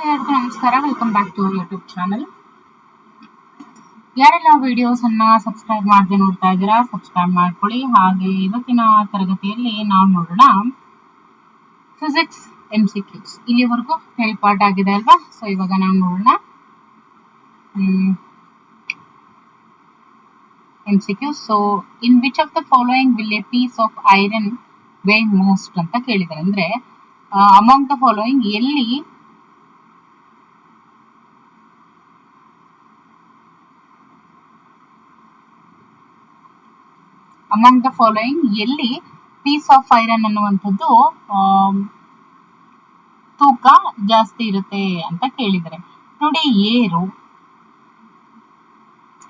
ಎಲ್ಲರಿಗೂ ನಮಸ್ಕಾರ. Welcome back to YouTube channel. ಯಾರೆಲ್ಲ ವಿಡಿಯೋಸ್ ಅನ್ನ ಸಬ್ಸ್ಕ್ರೈಬ್ ಮಾಡದೆ ನೋಡ್ತಾ ಇದ್ದೀರಾ, ಸಬ್ಸ್ಕ್ರೈಬ್ ಮಾಡ್ಕೊಳ್ಳಿ. ಹಾಗೆ ಇವತ್ತಿನ ತರಗತಿಯಲ್ಲಿ ನಾವು ನೋಡೋಣ ಫಿಸಿಕ್ಸ್ MCQs. ಇಲ್ಲಿವರೆಗೂ ಹೇಳಿ ಪಾಠ ಆಗಿದೆ ಅಲ್ವಾ? ಸೊ ಇವಾಗ ನಾವು ನೋಡೋಣ MCQs. So in which of the following will a piece of iron weigh most ಅಂತ ಕೇಳಿದ್ದಾರೆ. ಅಂದ್ರೆ ಅಮಾಂಗ್ ದ ಫಾಲೋಯಿಂಗ್ ಎಲ್ಲಿ ಅಮಾಂಗ್ ದ ಫಾಲೋಯಿಂಗ್ ಎಲ್ಲಿ ಪೀಸ್ ಆಫ್ ಐರನ್ ಅನ್ನುವಂಥದ್ದು ತೂಕ ಜಾಸ್ತಿ ಇರುತ್ತೆ ಅಂತ ಕೇಳಿದರೆ, ನೋಡಿ air,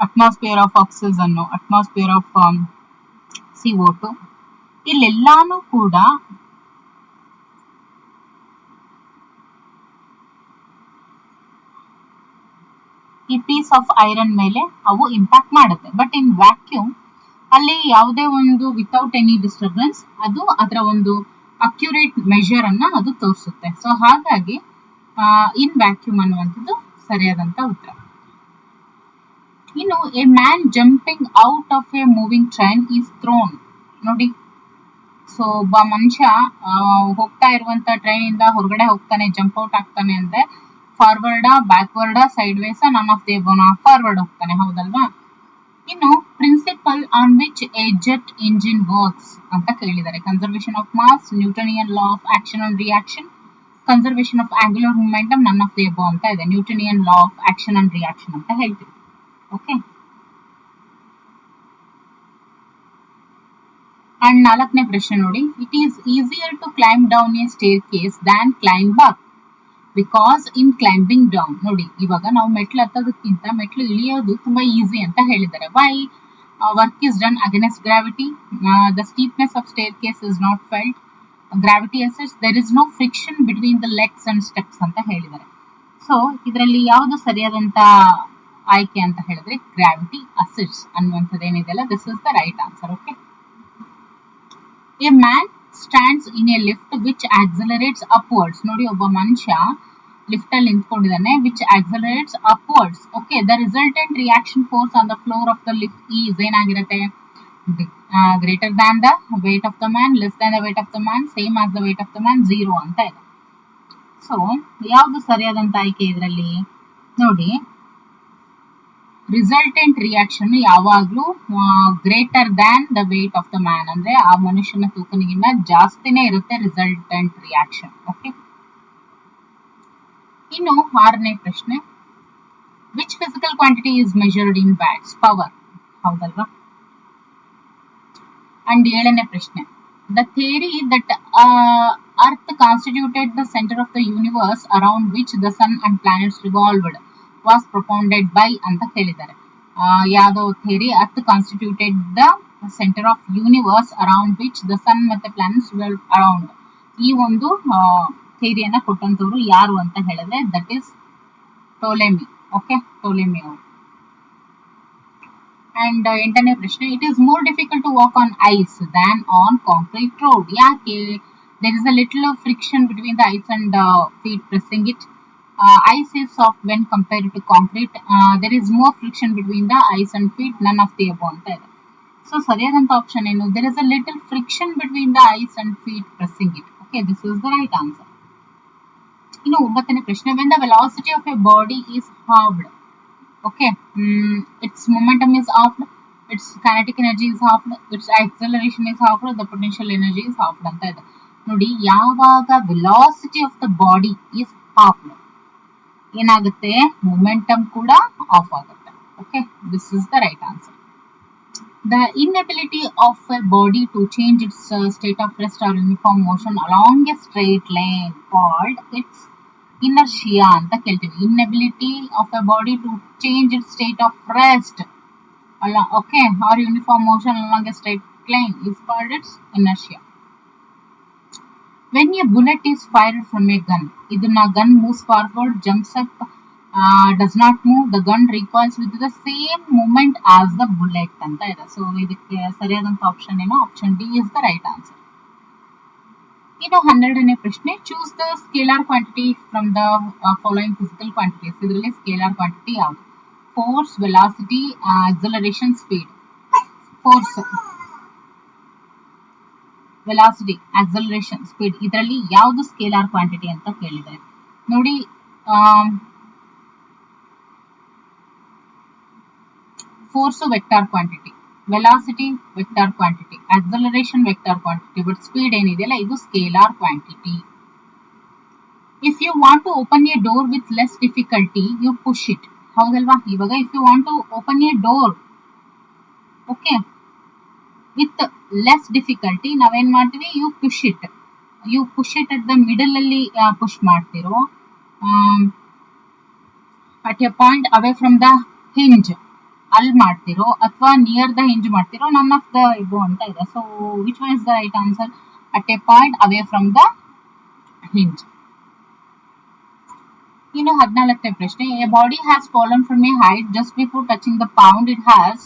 atmosphere of oxygen, atmosphere of CO2, ಇಲ್ಲೆಲ್ಲಾನು ಕೂಡ ಈ ಪೀಸ್ ಆಫ್ ಐರನ್ ಮೇಲೆ ಅವು ಇಂಪ್ಯಾಕ್ಟ್ ಮಾಡುತ್ತೆ. ಬಟ್ ಇನ್ ವ್ಯಾಕ್ಯೂಮ್ ಅಲ್ಲಿ ಯಾವುದೇ ಒಂದು ವಿತೌಟ್ ಎನಿ ಡಿಸ್ಟರ್ಬೆನ್ಸ್ ಅದು ಅದರ ಒಂದು ಅಕ್ಯುರೇಟ್ ಮೆಜರ್ ಅನ್ನ ಅದು ತೋರಿಸುತ್ತೆ. ಸೊ ಹಾಗಾಗಿ ಇನ್ ವ್ಯಾಕ್ಯೂಮ್ ಅನ್ನುವಂಥದ್ದು ಸರಿಯಾದಂತ ಉತ್ತರ. ಇನ್ನು A man jumping out of A moving train is throne. ನೋಡಿ, ಸೊ ಒಬ್ಬ ಮನುಷ್ಯ ಹೋಗ್ತಾ ಇರುವಂತ ಟ್ರೈನ್ ಇಂದ ಹೊರಗಡೆ ಹೋಗ್ತಾನೆ, ಜಂಪ್ ಔಟ್ ಆಗ್ತಾನೆ ಅಂದ್ರೆ ಫಾರ್ವರ್ಡಾ, ಬ್ಯಾಕ್ವರ್ಡಾ, ಸೈಡ್ ವೇಸ, ನನ್ ಆಫ್ ದಿ ಅಬೋವ್, ಫಾರ್ವರ್ಡ್ ಹೋಗ್ತಾನೆ, ಹೌದಲ್ವಾ? ಇನ್ನು principle on which a jet engine works ಅಂತ ಕೇಳಿದ್ದಾರೆ. Conservation of mass, Newtonian law of action and reaction, conservation of angular momentum, none of the above ಅಂತ ಇದೆ. Newtonian law of action and reaction ಅಂತ ಹೇಳ್ತೀವಿ. Okay. And 4ನೇ ಪ್ರಶ್ನೆ ನೋಡಿ, it is easier to climb down a staircase than climb up because in climbing down. ನೋಡಿ, ಇವಾಗ ನಾವು ಮೆಟ್ಲು ಹತ್ತೋದಕ್ಕಿಂತ ಮೆಟ್ಲು ಇಳಿಯೋದು ತುಂಬಾ ಈಸಿ ಅಂತ ಹೇಳಿದ್ದಾರೆ. Why? Work is done against gravity, the steepness of stair case is not felt, gravity assist, there is no friction between the legs and steps ಅಂತ ಹೇಳಿದ್ದಾರೆ. ಸೊ ಇದರಲ್ಲಿ ಯಾವುದು ಸರಿಯಾದಂತ ಆಯ್ಕೆ ಅಂತ ಹೇಳಿದ್ರೆ ಗ್ರಾವಿಟಿ ಅಸಿಸ್ಟ್ ಅನ್ನುವಂಥದ್ದು ಏನಿದೆಯಲ್ಲ, this is the right answer. Okay. A man stands in a lift which accelerates upwards. ನೋಡಿ, ಒಬ್ಬ ಮನುಷ್ಯ ಲಿಫ್ಟ್ ಅಲ್ಲಿ ನಿಂತ್ಕೊಂಡಿದ್ದಾನೆ, which accelerates upwards. Okay. The resultant reaction force on the floor of the lift is ಏನಾಗಿರುತ್ತೆ? Greater than the weight of the man, less than the weight of the man, same as the weight of the man, 0 ಅಂತ ಇದೆ. So ಯಾವುದು ಸರಿಯಾದಂತ ಆಯ್ಕೆ ಇದರಲ್ಲಿ? ನೋಡಿ, resultant reaction ಯಾವಾಗ್ಲೂ greater than the weight of the man, ಅಂದ್ರೆ ಆ ಮನುಷ್ಯನ ತೂಕನಿಗಿಂತ ಜಾಸ್ತಿನೇ ಇರುತ್ತೆ ರಿಸಲ್ಟೆಂಟ್ ರಿಯಾಕ್ಷನ್. ಓಕೆ. ಇನ್ನು 6ನೇ ಪ್ರಶ್ನೆ, which physical quantity is measured in watts? Power, ಹೌದಲ್ವಾ? ಅಂಡ್ 7ನೇ ಪ್ರಶ್ನೆ, the theory that earth constituted the centre of the universe around which the sun and planets revolved was propounded by ಅಂತ ಕೇಳಿದ್ದಾರೆ. ಯಾವುದೋ theory earth constituted the centre of universe around which the sun ಮತ್ತೆ planets revolve around, ಈ ಒಂದು ಥಿಯರಿಯನ್ನ ಕೊಟ್ಟಂತವ್ರು ಯಾರು ಅಂತ ಹೇಳಿದ್ರೆ that is Ptolemy. Okay, Ptolemy ಅವರು. ಅಂಡ್ 8ನೇ ಪ್ರಶ್ನೆ, it is more difficult to walk on ice than on concrete road. ಯಾಕೆ? There is a little friction between the ice and feet pressing it. Ice is soft when compared to concrete. There is more friction between the ice and feet. None of the above ಅಂತ ಇದೆ. So ಸರಿಯಾದಂತ option ಏನು? There is a little friction between the ice and feet pressing it. Okay, this is the right answer. ಇನ್ನು 9ನೇ ಪ್ರಶ್ನೆ, when the velocity of a body is halved, okay, its momentum is halved, its kinetic energy is halved, its acceleration is halved, the potential energy is halved ಅಂತ ಇದೆ. ನೋಡಿ, ಯಾವಾಗ velocity of the body is halved ಏನಾಗುತ್ತೆ? Momentum ಕೂಡ half ಆಗುತ್ತೆ. Okay, this is the right answer. The inability of a body to change its state of rest or uniform motion along a straight line called its inertia ಅಂತ ಕೇಳ್ತೀವಿ. Inability of a body to change its state of rest ಅಲ್ಲ, okay, or uniform motion along a straight line is called its inertia. When a bullet is fired from a gun, iduna gun moves forward, jumps up, does not move, the gun recoils with the same moment as the bullet ಅಂತ ಇದೆ. So ಇದಕ್ಕೆ ಸರಿಯಾದಂತ option ಏನು? Option D is the right answer. ಇನ್ನು 12ನೇ ಪ್ರಶ್ನೆ, choose the scalar quantity from the following physical quantities. ಇದರಲ್ಲಿ scalar quantity ಯಾವುದು? Force, velocity, acceleration, speed. Force, velocity, acceleration, speed ಇದರಲ್ಲಿ ಯಾವುದು ಸ್ಕೇಲಾರ್ ಕ್ವಾಂಟಿಟಿ ಅಂತ ಕೇಳಿದ್ದಾರೆ. ನೋಡಿ, force vector quantity, velocity vector quantity, acceleration vector quantity, but speed ಏನಿದೆಯಲ್ಲ ಇದು scalar quantity. If you want to open a door with less difficulty you push it. ಹೌದಲ್ವಾ? ಇವಾಗ if you want to open a door, okay, with less difficulty ನಾವೇನ್ ಮಾಡ್ತೀವಿ? You push it. You push it at the middle ಅಲ್ಲಿ push ಮಾಡ್ತಿರೋ, at a point away from the hinge ಅಲ್ಲಿ ಮಾಡ್ತಿರೋ, ಅಥವಾ near the hinge ಮಾಡ್ತಿರೋ, none of the ಇಬೋ ಅಂತ ಇದೆ. So which one is the right answer? At a point away from the hinge. ಇನ್ನು 14ನೇ ಪ್ರಶ್ನೆ, a body has fallen from a height just before touching the ground it has.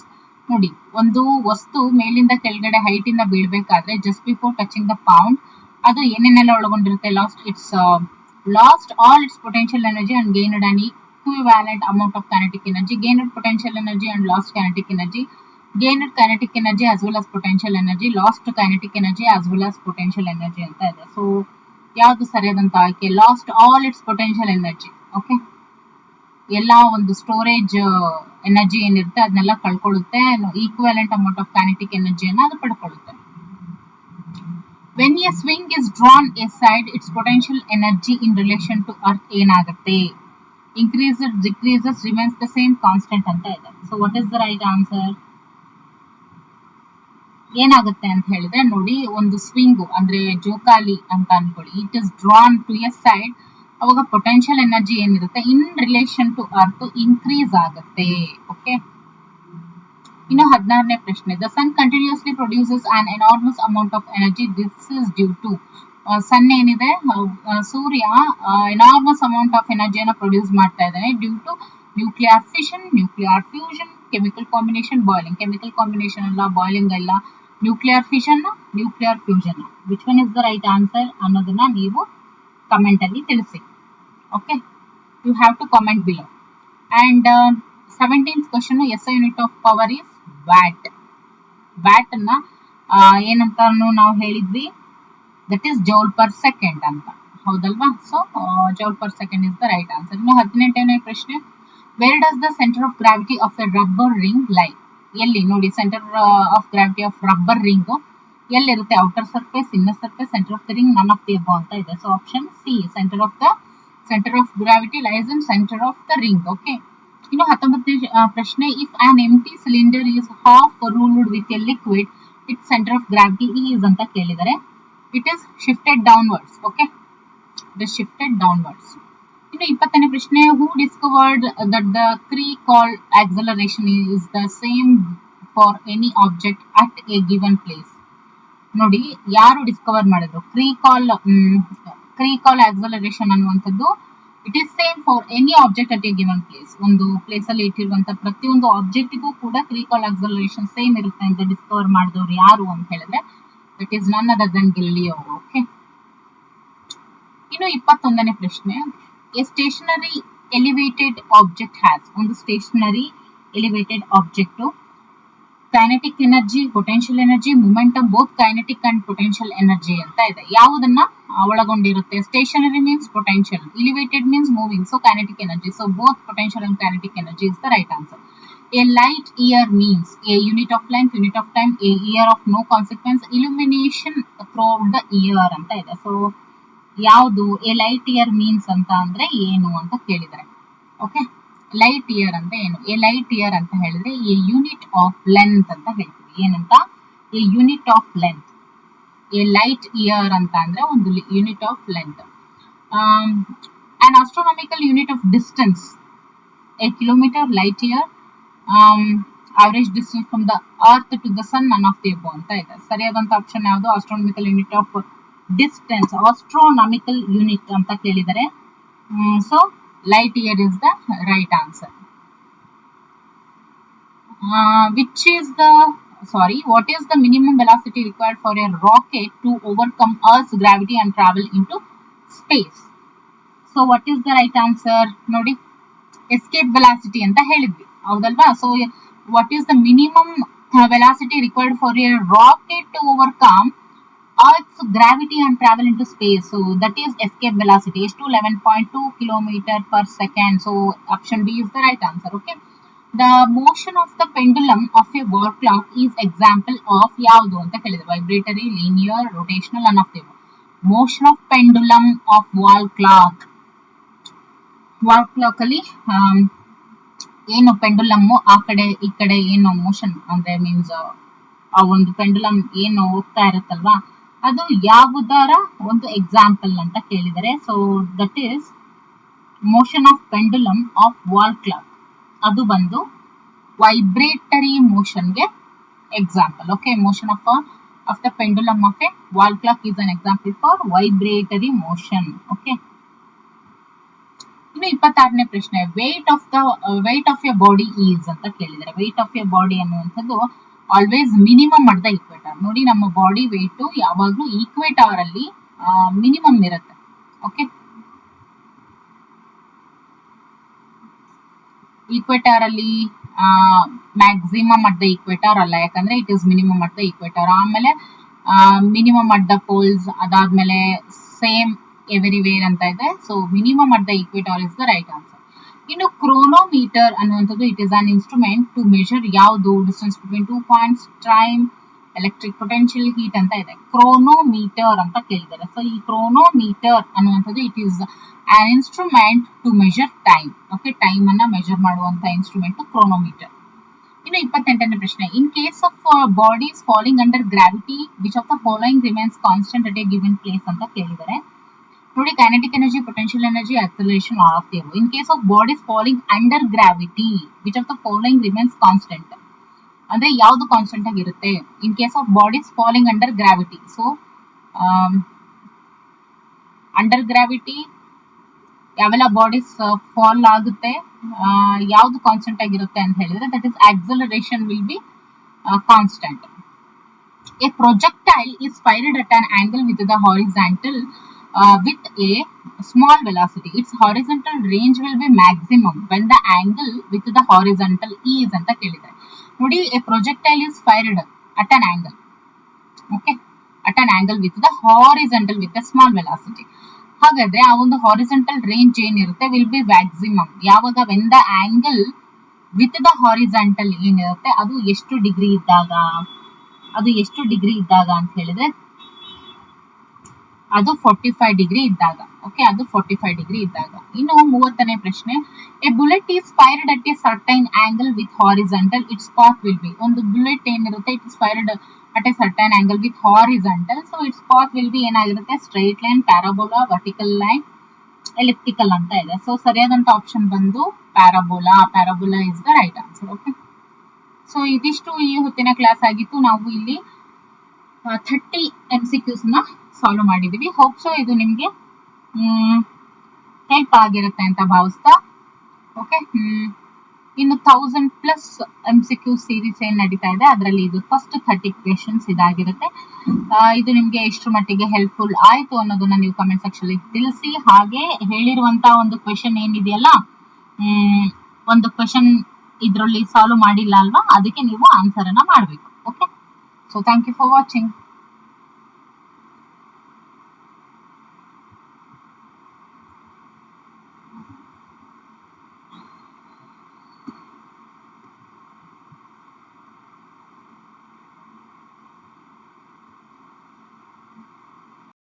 ನೋಡಿ, ಒಂದು ವಸ್ತು ಮೇಲಿಂದ ಕೆಳಗಡೆ ಹೈಟ್ ಇಂದ ಬೀಳ್ಬೇಕಾದ್ರೆ just before touching the ground ಅದು ಏನೇನೆಲ್ಲ ಒಳಗೊಂಡಿರುತ್ತೆ? Lost all its potential energy and gained an equivalent amount of kinetic energy, gained potential energy and lost kinetic energy, gained kinetic energy as well as potential energy, lost kinetic energy as well as potential energy ಅಂತ ಇದೆ. So ಯಾವುದು ಸರಿಯಾದಂತ ಆಯ್ಕೆ? Last all its potential energy. Okay, ಎಲ್ಲ ಒಂದು storage energy ಏನಿರುತ್ತೆ ಅದನ್ನೆಲ್ಲ ಕಳ್ಕೊಳ್ಳುತ್ತೆ, equivalent amount of kinetic ಎನರ್ಜಿಯನ್ನು ಅದು ಪಡ್ಕೊಳ್ಳುತ್ತೆ. When a swing is drawn aside, its potential energy in relation to earth ಏನಾಗುತ್ತೆ? Increases, decreases, remains the same, constant ಅಂತ ಇದೆ. So what is the right answer? ಏನಾಗುತ್ತೆ ಅಂತ ಹೇಳಿದ್ರೆ, ನೋಡಿ, ಒಂದು ಸ್ವಿಂಗು ಅಂದ್ರೆ ಜೋಕಾಲಿ ಅಂತ ಅನ್ಕೊಳ್ಳಿ, it is drawn to a side, ಅವಾಗ ಪೊಟೆನ್ಷಿಯಲ್ ಎನರ್ಜಿ ಏನಿರುತ್ತೆ in relation to earth increase ಆಗುತ್ತೆ. ಓಕೆ, ಇನ್ನು 16ನೇ ಪ್ರಶ್ನೆ, the sun continuously produces an enormous amount of energy, this is due to. Sun ಏನಿದೆ, ಸೂರ್ಯ ಎನಾರ್ಮಸ್ ಅಮೌಂಟ್ ಆಫ್ ಎನರ್ಜಿಯನ್ನು produce ಮಾಡ್ತಾ ಇದ್ದಾನೆ due to nuclear fission, nuclear fusion, chemical combination, boiling. Chemical combination ಅಲ್ಲ, ಬಾಯ್ಲಿಂಗ್ ಅಲ್ಲ, nuclear fission, nuclear fusion. Which one is the right answer ಅನ್ನೋದನ್ನ ನೀವು comment ಅಲ್ಲಿ ತಿಳಿಸಿ. Okay, you have to comment below. And 17th question, SI unit of power is watt. Watt ಅನ್ನ ಏನಂತ ನಾವು ಹೇಳಿದ್ವಿ? That is joule per second ಅಂತ. ಹೌದಲ್ವಾ? So joule per second is the right answer. ಇನ್ನು 18ನೇ ಪ್ರಶ್ನೆ, where does the centre of gravity of a rubber ring lie? ಎಲ್ಲಿ? ನೋಡಿ, centre of gravity of rubber ring ಎಲ್ಲಿರುತ್ತೆ? Outer surface, inner surface, centre of the ring, none of the above ಅಂತ ಇದೆ. So option C, centre of gravity lies in centre of the ring. Okay, ಇನ್ನು 19ನೇ ಪ್ರಶ್ನೆ, if an empty cylinder is half ruled with a liquid, it centre of gravity is ಅಂತ ಕೇಳಿದರೆ, it is shifted downwards. Okay, it is shifted downwards. ಇನ್ನು 20ನೇ ಪ್ರಶ್ನೆ, who discovered that the Cree-Call acceleration is the same for any object at a given place? ನೋಡಿ, ಯಾರು Discover ಮಾಡಿದ್ರು? Cree-Call acceleration ಅನ್ನುವಂಥದ್ದು it is same for any object at A given place. ಒಂದು place ಅಲ್ಲಿ ಇಟ್ಟಿರುವಂತಹ ಪ್ರತಿಯೊಂದು ಆಬ್ಜೆಕ್ಟಿಗೂ ಕೂಡ Cree-Call acceleration ಸೇಮ್ ಇರುತ್ತೆ ಅಂತ ಡಿಸ್ಕವರ್ ಮಾಡಿದವರು ಯಾರು ಅಂತ ಹೇಳಿದ್ರೆ, it is none other than Galileo. Okay, ಇನ್ನು 21ನೇ ಪ್ರಶ್ನೆ, a stationary elevated object has. ಒಂದು stationary elevated object kinetic energy, potential energy, momentum, both kinetic and potential energy ಅಂತ ಇದೆ. ಯಾವುದನ್ನ ಒಳಗೊಂಡಿರುತ್ತೆ? Stationary means potential, elevated means moving, so kinetic energy. So both potential and kinetic energy is the right answer. A light year means a unit of length, unit of time, a year of no consequence, illumination throughout the year ಅಂತ ಇದೆ. So ಯಾವುದು a light year means ಅಂತ ಅಂದ್ರೆ ಏನು ಅಂತ ಕೇಳಿದರೆ, okay, light year ಅಂತ ಏನು? a light year ಅಂತ ಹೇಳಿದ್ರೆ a unit of length ಅಂತ ಹೇಳ್ತೀವಿ. ಏನಂತ? a unit of length. a light year ಅಂತ ಅಂದ್ರೆ ಒಂದು unit of length. An astronomical unit of distance, a kilometer, light year, average distance from the earth to the sun, none of the above ಅಂತ ಇದೆ. ಸರಿಯಾದಂತ option ಯಾವುದು? Astronomical unit of distance, astronomical unit ಅಂತ ಕೇಳಿದರೆ, so light year is the right answer. Which is the what is the minimum velocity required for a rocket to overcome Earth's gravity and travel into space? So what is the right answer? ನೋಡಿ, escape velocity ಅಂತ ಹೇಳಿದ್ವಿ ಹೌದಲ್ವಾ. So what is the minimum velocity required for a rocket to overcome Earth's gravity and travel into space? So that is escape velocity is to 11.2 km/s. So option B is the right answer. Okay. The motion of the pendulum of a wall clock is example of ಯಾವುದು ಅಂತ ಕೇಳಿದ್ರೆ vibratory, linear, rotational, none of them. Motion of pendulum of wall clock ಅಲ್ಲಿ ಏನು pendulum ಆ ಕಡೆ ಈ ಕಡೆ ಏನು ಮೋಷನ್ ಅಂದ್ರೆ ಮೀನ್ಸ್ ಆ ಒಂದು ಪೆಂಡುಲಮ್ ಏನು ಹೋಗ್ತಾ ಇರುತ್ತಲ್ವಾ ಅದು ಯಾವುದರ ಒಂದು ಎಕ್ಸಾಂಪಲ್ ಅಂತ ಕೇಳಿದರೆ. So that is motion of pendulum of wall clock. ಅದು ಬಂದು ವೈಬ್ರೇಟರಿ ಮೋಷನ್ಗೆ example. Okay, motion of the pendulum of a wall clock is an example for vibratory motion. Okay. ಇನ್ನು 26ನೇ ಪ್ರಶ್ನೆ, weight of a body is ಅಂತ ಕೇಳಿದರೆ. Weight of a body ಅನ್ನುವಂಥದ್ದು always minimum at the equator. ನೋಡಿ, ನಮ್ಮ body weight ಯಾವಾಗಲೂ equator ಅಲ್ಲಿ ಮಿನಿಮಮ್ ಇರುತ್ತೆ. ಓಕೆ, ಈಕ್ವೇಟರ್ ಅಲ್ಲಿ ಮ್ಯಾಕ್ಸಿಮಮ್ ಅಟ್ ದ ಈಕ್ವೇಟರ್ ಅಲ್ಲ, ಯಾಕಂದ್ರೆ it is minimum at the equator. ಆಮೇಲೆ ಮಿನಿಮಮ್ ಅಟ್ ದ ಪೋಲ್ಸ್, ಅದಾದ್ಮೇಲೆ ಸೇಮ್ ಎವರಿವೇರ್ ಅಂತ ಇದೆ. So minimum at the equator is the right answer. ಇನ್ನು ಕ್ರೋನೋಮೀಟರ್ ಅನ್ನುವಂಥದ್ದು it is an instrument to measure ಯಾವುದು distance between 2 points, time, electric potential, heat ಅಂತ ಇದೆ. Chronometer ಅಂತ ಕೇಳಿದ್ದಾರೆ. ಸೊ ಈ ಕ್ರೋನೋಮೀಟರ್ ಅನ್ನುವಂಥದ್ದು it is an instrument to measure time. Okay, time ಅನ್ನ ಮೆಜರ್ ಮಾಡುವಂತ ಇನ್ಸ್ಟ್ರೂಮೆಂಟ್ ಕ್ರೋನೋಮೀಟರ್. ಇನ್ನು 28ನೇ ಪ್ರಶ್ನೆ, in case of bodies falling under gravity which of the following remains constant at A given place ಅಂತ ಕೇಳಿದರೆ. ನೋಡಿ, kinetic energy, potential energy, acceleration, all of the above. In case of bodies falling under gravity which of the following remains constant ಅಂದ್ರೆ ಯಾವುದು constant ಆಗಿರುತ್ತೆ in case of bodies falling under gravity. So under gravity ಯಾವೆಲ್ಲ bodies fall ಆಗುತ್ತೆ, ಯಾವ್ದು constant ಆಗಿರುತ್ತೆ ಅಂತ ಹೇಳಿದ್ರೆ that is acceleration will be constant. A projectile is fired at an angle with the horizontal with a small velocity. Its horizontal range will be maximum when the angle with the horizontal is ಅಂತ ಕೇಳಿದ್ದಾರೆ. ನೋಡಿ, a projectile is fired at an angle. Okay, at an angle with the horizontal with a small velocity. ಹಾಗಾದ್ರೆ ಆ ಒಂದು horizontal range ಏನಿರುತ್ತೆ will be maximum ಯಾವಾಗ when the angle with the horizontal ಏನಿರುತ್ತೆ ಅದು ಎಷ್ಟು ಡಿಗ್ರಿ ಇದ್ದಾಗ ಅಂತ ಹೇಳಿದ್ರೆ ಅದು 45 ಡಿಗ್ರಿ ಇದ್ದಾಗ. ಓಕೆ, ಅದು 45 ಡಿಗ್ರಿ ಇದ್ದಾಗ. ಇನ್ನು 30ನೇ ಪ್ರಶ್ನೆ, A bullet is fired at A certain angle with horizontal, it's path will be. ಒಂದು ಬುಲೆಟ್ ಏನಿರುತ್ತೆ it is fired at a certain angle with horizontal, so its path will be ಏನಾಗಿರುತ್ತೆ straight line, parabola, vertical line, elliptical ಅಂತ ಇದೆ. So ಸರಿಯಾದಂತ option ಬಂದು parabola is the right answer. Okay, so ಇದಿಷ್ಟು ಈ ಹೊತ್ತಿನ class ಆಗಿತ್ತು. ನಾವು ಇಲ್ಲಿ 30 MCQs ನ ಸಾಲ್ವ್ ಮಾಡಿದೀವಿ. ಹೋಪ್ ಸೊ ಇದು ನಿಮ್ಗೆ ಹೆಲ್ಪ್ ಆಗಿರುತ್ತೆ ಅಂತ ಭಾವಿಸ್ತಾ. ಓಕೆ, ಇನ್ನು 1000+ MCQ ಸೀರೀಸ್ ಏನ್ ನಡೀತಾ ಇದೆ ಅದರಲ್ಲಿ ಇದು ಫಸ್ಟ್ 30 ಕ್ವೆಶನ್ಸ್ ಇದಾಗಿರುತ್ತೆ. ಇದು ನಿಮ್ಗೆ ಎಷ್ಟು ಮಟ್ಟಿಗೆ ಹೆಲ್ಪ್ಫುಲ್ ಆಯ್ತು ಅನ್ನೋದನ್ನ ನೀವು ಕಮೆಂಟ್ ಸೆಕ್ಷನ್ ತಿಳಿಸಿ. ಹಾಗೆ ಹೇಳಿರುವಂತ ಒಂದು ಕ್ವೆಶನ್ ಏನಿದೆಯಲ್ಲ, ಒಂದು ಕ್ವೆಶನ್ ಇದರಲ್ಲಿ ಸಾಲ್ವ್ ಮಾಡಿಲ್ಲ ಅಲ್ವಾ, ಅದಕ್ಕೆ ನೀವು ಆನ್ಸರ್ ಅನ್ನ ಮಾಡಬೇಕು. Okay, so thank you for watching.